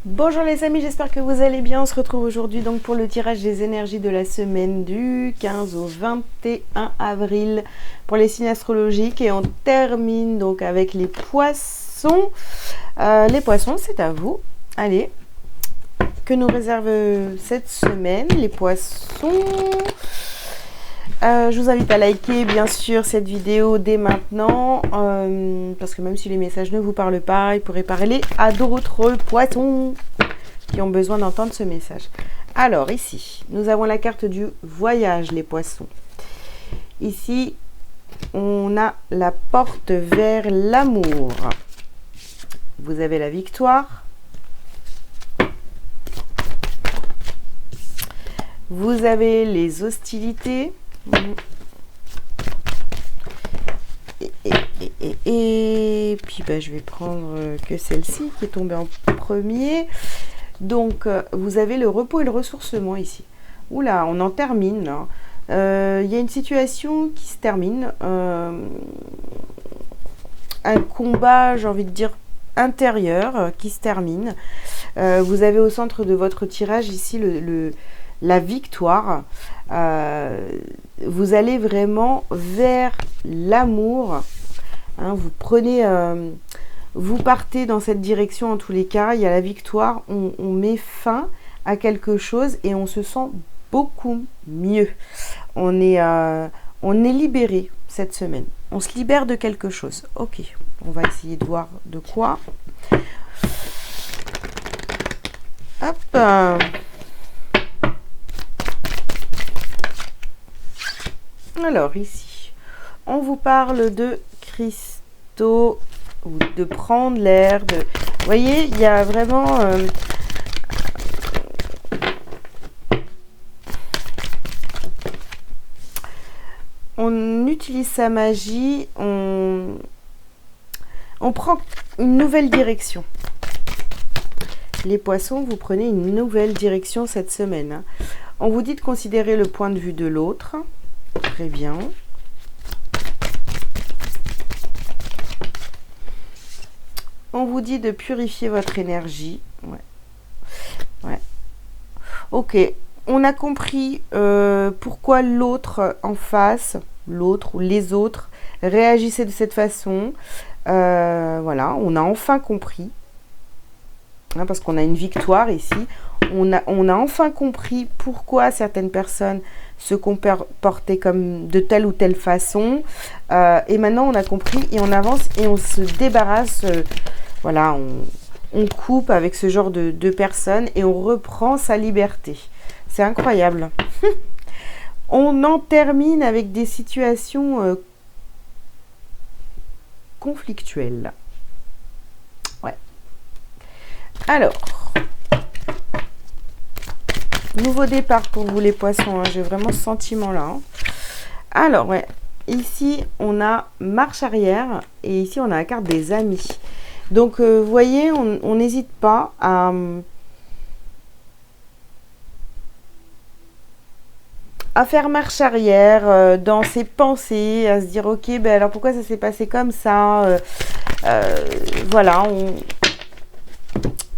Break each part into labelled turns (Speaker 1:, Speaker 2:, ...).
Speaker 1: Bonjour les amis, j'espère que vous allez bien. On se retrouve aujourd'hui donc pour le tirage des énergies de la semaine du 15 au 21 avril pour les signes astrologiques et on termine donc avec les poissons. Les poissons, c'est à vous. Allez, que nous réserve cette semaine les poissons? Je vous invite à liker bien sûr cette vidéo dès maintenant parce que même si les messages ne vous parlent pas, il pourrait parler à d'autres poissons qui ont besoin d'entendre ce message. Alors ici, nous avons la carte du voyage les poissons. Ici, on a la porte vers l'amour. Vous avez la victoire. Vous avez les hostilités. Et puis je vais prendre que celle-ci qui est tombée en premier. Donc vous avez le repos et le ressourcement ici. Oula, on en termine là. Y a une situation qui se termine. Un combat, j'ai envie de dire, intérieur qui se termine. Vous avez au centre de votre tirage ici la victoire. Vous allez vraiment vers l'amour. Hein, vous partez dans cette direction en tous les cas. Il y a la victoire. On met fin à quelque chose et on se sent beaucoup mieux. On est libéré cette semaine. On se libère de quelque chose. Ok, on va essayer de voir de quoi. Hop. Alors ici, on vous parle de cristaux ou de prendre l'air. Vous voyez, il y a vraiment on utilise sa magie, on prend une nouvelle direction. Les poissons, vous prenez une nouvelle direction cette semaine. Hein. On vous dit de considérer le point de vue de l'autre. Très bien. On vous dit de purifier votre énergie. Ouais. Ok. On a compris pourquoi l'autre en face, l'autre ou les autres, réagissaient de cette façon. Voilà, on a enfin compris. Hein, parce qu'on a une victoire ici. On a enfin compris pourquoi certaines personnes se comportaient comme de telle ou telle façon. Et maintenant, on a compris et on avance et on se débarrasse. Voilà, on coupe avec ce genre de personnes et on reprend sa liberté. C'est incroyable. On en termine avec des situations conflictuelles. Ouais. Alors... nouveau départ pour vous les poissons, hein. J'ai vraiment ce sentiment-là. Hein. Alors, ouais, ici, on a marche arrière et ici, on a la carte des amis. Donc, vous voyez, on n'hésite pas à faire marche arrière dans ses pensées, à se dire, ok, ben alors pourquoi ça s'est passé comme ça voilà,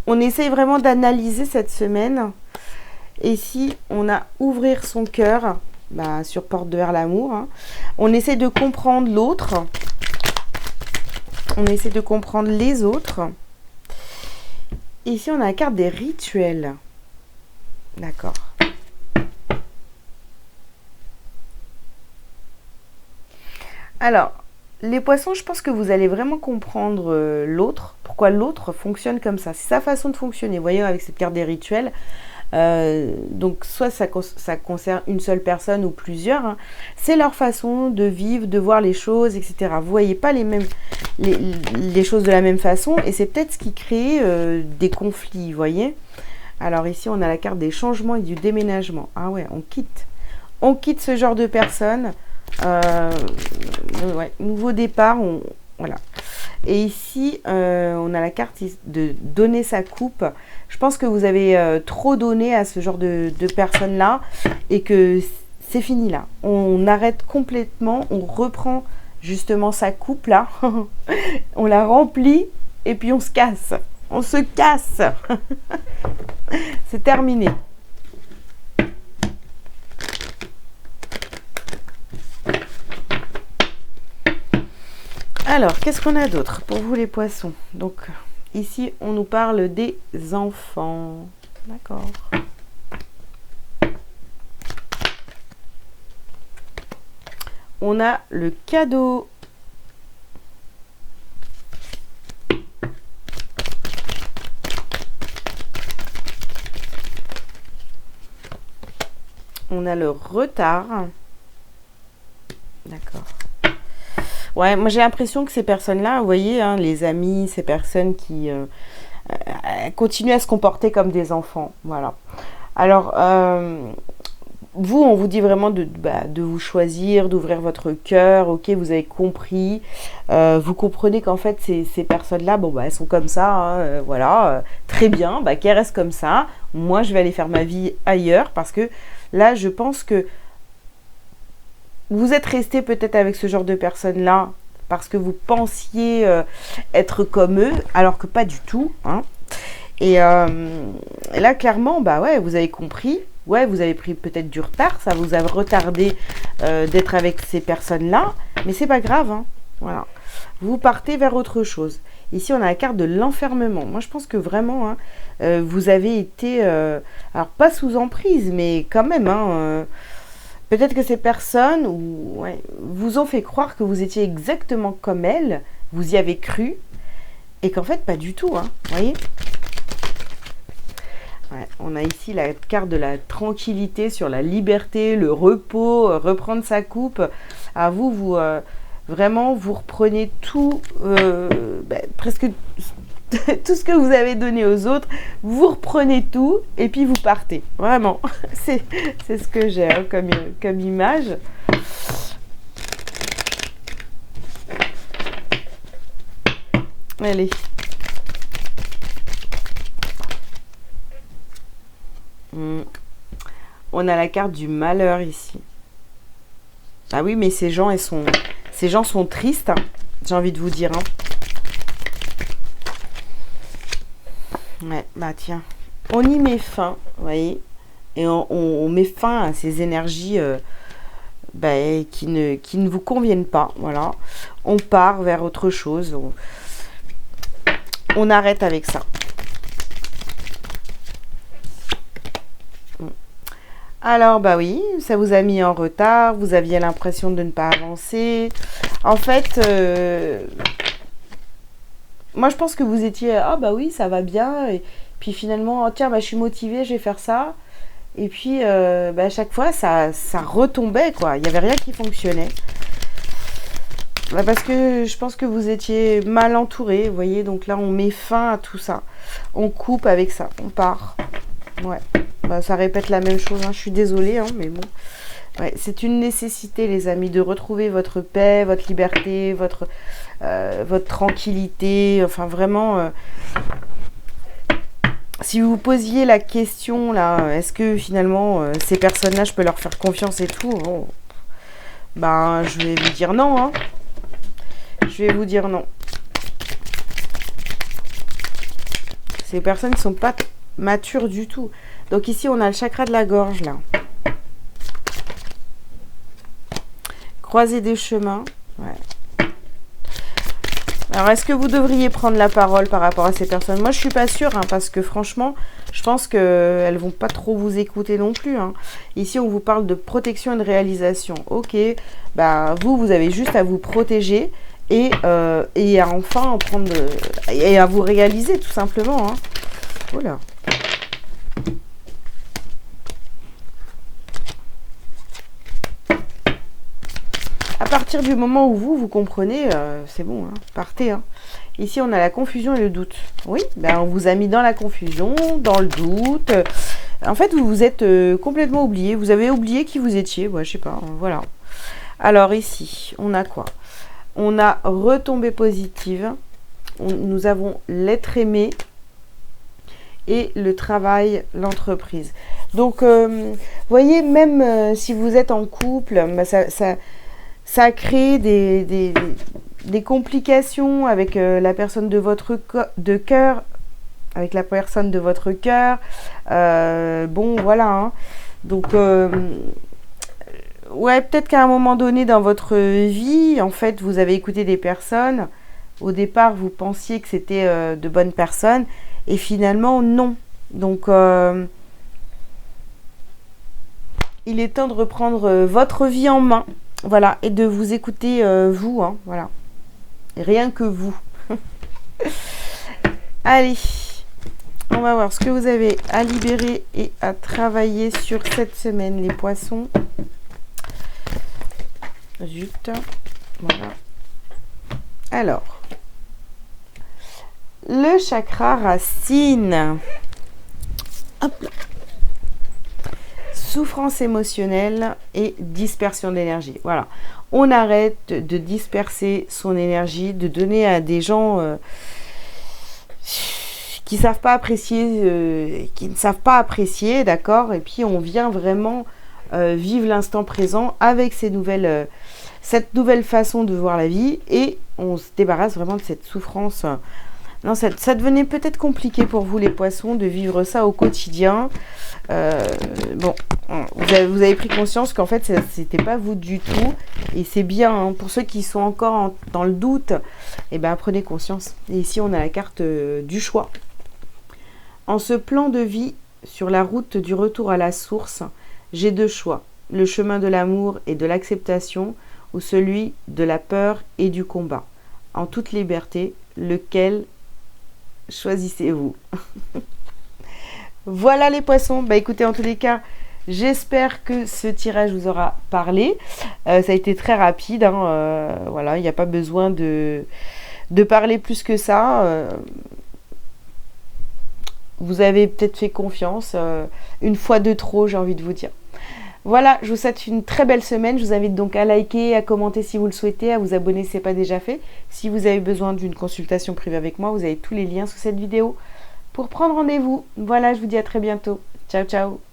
Speaker 1: on essaye vraiment d'analyser cette semaine. Et si on a ouvrir son cœur, sur porte vers l'amour, hein, on essaie de comprendre l'autre. On essaie de comprendre les autres. Ici, on a la carte des rituels. D'accord. Alors, les poissons, je pense que vous allez vraiment comprendre l'autre. Pourquoi l'autre fonctionne comme ça. C'est sa façon de fonctionner. Vous voyez, avec cette carte des rituels. Donc soit ça concerne une seule personne ou plusieurs, hein. C'est leur façon de vivre, de voir les choses, etc. Vous voyez pas les choses de la même façon et c'est peut-être ce qui crée des conflits, vous voyez. Alors ici on a la carte des changements et du déménagement. Ah ouais, on quitte ce genre de personnes. Ouais, nouveau départ, voilà. Et ici, on a la carte de donner sa coupe. Je pense que vous avez trop donné à ce genre de personnes-là et que c'est fini là. On arrête complètement, on reprend justement sa coupe là. On la remplit et puis on se casse. On se casse. C'est terminé. Alors, qu'est-ce qu'on a d'autre pour vous les poissons? Donc, ici, on nous parle des enfants. D'accord. On a le cadeau. On a le retard. D'accord. Ouais, moi j'ai l'impression que ces personnes-là, vous voyez, hein, les amis, ces personnes qui continuent à se comporter comme des enfants. Voilà. Alors, vous, on vous dit vraiment de vous choisir, d'ouvrir votre cœur. Ok, vous avez compris. Vous comprenez qu'en fait, ces personnes-là, bon, bah, elles sont comme ça. Hein, voilà. Très bien. Bah, qu'elles restent comme ça. Moi, je vais aller faire ma vie ailleurs parce que là, je pense que vous êtes resté peut-être avec ce genre de personnes-là parce que vous pensiez être comme eux, alors que pas du tout. Hein. Et là, clairement, bah ouais, vous avez compris. Ouais, vous avez pris peut-être du retard. Ça vous a retardé d'être avec ces personnes-là. Mais c'est pas grave. Hein. Voilà. Vous partez vers autre chose. Ici, on a la carte de l'enfermement. Moi, je pense que vraiment, hein, vous avez été... alors, pas sous emprise, mais quand même... Hein, peut-être que ces personnes vous ont fait croire que vous étiez exactement comme elles, vous y avez cru, et qu'en fait, pas du tout. Hein, vous voyez ? Ouais, on a ici la carte de la tranquillité sur la liberté, le repos, reprendre sa coupe. À vous, vraiment, vous reprenez tout, presque tout ce que vous avez donné aux autres, vous reprenez tout et puis vous partez. Vraiment, c'est ce que j'ai hein, comme image. Allez. On a la carte du malheur ici. Ah oui, mais ces gens sont tristes, hein, j'ai envie de vous dire. Hein. Ouais, bah tiens, on y met fin, vous voyez, et on met fin à ces énergies qui ne vous conviennent pas, voilà. On part vers autre chose, on arrête avec ça. Alors, bah oui, ça vous a mis en retard, vous aviez l'impression de ne pas avancer. En fait, moi je pense que vous étiez, ah bah oui, ça va bien, et puis finalement, oh, tiens, bah, je suis motivée, je vais faire ça. Et puis, à chaque fois, ça retombait, quoi. Il n'y avait rien qui fonctionnait. Bah, parce que je pense que vous étiez mal entouré, vous voyez. Donc là, on met fin à tout ça. On coupe avec ça, on part. Ouais. Bah, ça répète la même chose, hein. Je suis désolée, hein, mais bon. Ouais, c'est une nécessité, les amis, de retrouver votre paix, votre liberté, votre tranquillité. Enfin, vraiment... si vous posiez la question, là, est-ce que finalement, ces personnes-là, je peux leur faire confiance et tout, bon, ben, je vais vous dire non. Hein. Je vais vous dire non. Ces personnes ne sont pas matures du tout. Donc ici, on a le chakra de la gorge, là. Croiser des chemins. Ouais. Alors, est-ce que vous devriez prendre la parole par rapport à ces personnes? Moi, je suis pas sûre, hein, parce que franchement, je pense qu'elles vont pas trop vous écouter non plus. Hein. Ici, on vous parle de protection et de réalisation. Ok, bah, vous avez juste à vous protéger et à enfin en prendre... et à vous réaliser, tout simplement. Hein. Voilà. À partir du moment où vous comprenez, c'est bon, hein, partez. Hein. Ici, on a la confusion et le doute. Oui, ben, on vous a mis dans la confusion, dans le doute. En fait, vous vous êtes complètement oublié. Vous avez oublié qui vous étiez. Ouais, je sais pas, voilà. Alors ici, on a quoi? On a retombée positive. Nous avons l'être aimé et le travail, l'entreprise. Donc, vous voyez, même si vous êtes en couple, bah, ça a créé des complications avec la personne de votre cœur, avec la personne de votre cœur. Bon, voilà. Hein. Donc, ouais, peut-être qu'à un moment donné dans votre vie, en fait, vous avez écouté des personnes. Au départ, vous pensiez que c'était de bonnes personnes. Et finalement, non. Donc, il est temps de reprendre votre vie en main. Voilà. Et de vous écouter, vous. Hein, voilà. Et rien que vous. Allez. On va voir ce que vous avez à libérer et à travailler sur cette semaine, les poissons. Zut. Voilà. Alors. Le chakra racine. Hop là. Souffrance émotionnelle et dispersion d'énergie. Voilà. On arrête de disperser son énergie, de donner à des gens qui savent pas apprécier, qui ne savent pas apprécier, d'accord. Et puis on vient vraiment vivre l'instant présent avec cette nouvelle façon de voir la vie et on se débarrasse vraiment de cette souffrance. Non, ça devenait peut-être compliqué pour vous les poissons de vivre ça au quotidien. Bon, vous avez pris conscience qu'en fait c'était pas vous du tout et c'est bien. Hein, pour ceux qui sont encore dans le doute, eh ben prenez conscience. Et ici on a la carte du choix. En ce plan de vie sur la route du retour à la source, j'ai deux choix, le chemin de l'amour et de l'acceptation ou celui de la peur et du combat. En toute liberté, lequel choisissez-vous? Voilà les poissons. Bah écoutez, en tous les cas, j'espère que ce tirage vous aura parlé. Ça a été très rapide. Hein, voilà, il n'y a pas besoin de parler plus que ça. Vous avez peut-être fait confiance. Une fois de trop, j'ai envie de vous dire. Voilà, je vous souhaite une très belle semaine. Je vous invite donc à liker, à commenter si vous le souhaitez, à vous abonner si ce n'est pas déjà fait. Si vous avez besoin d'une consultation privée avec moi, vous avez tous les liens sous cette vidéo pour prendre rendez-vous. Voilà, je vous dis à très bientôt. Ciao, ciao.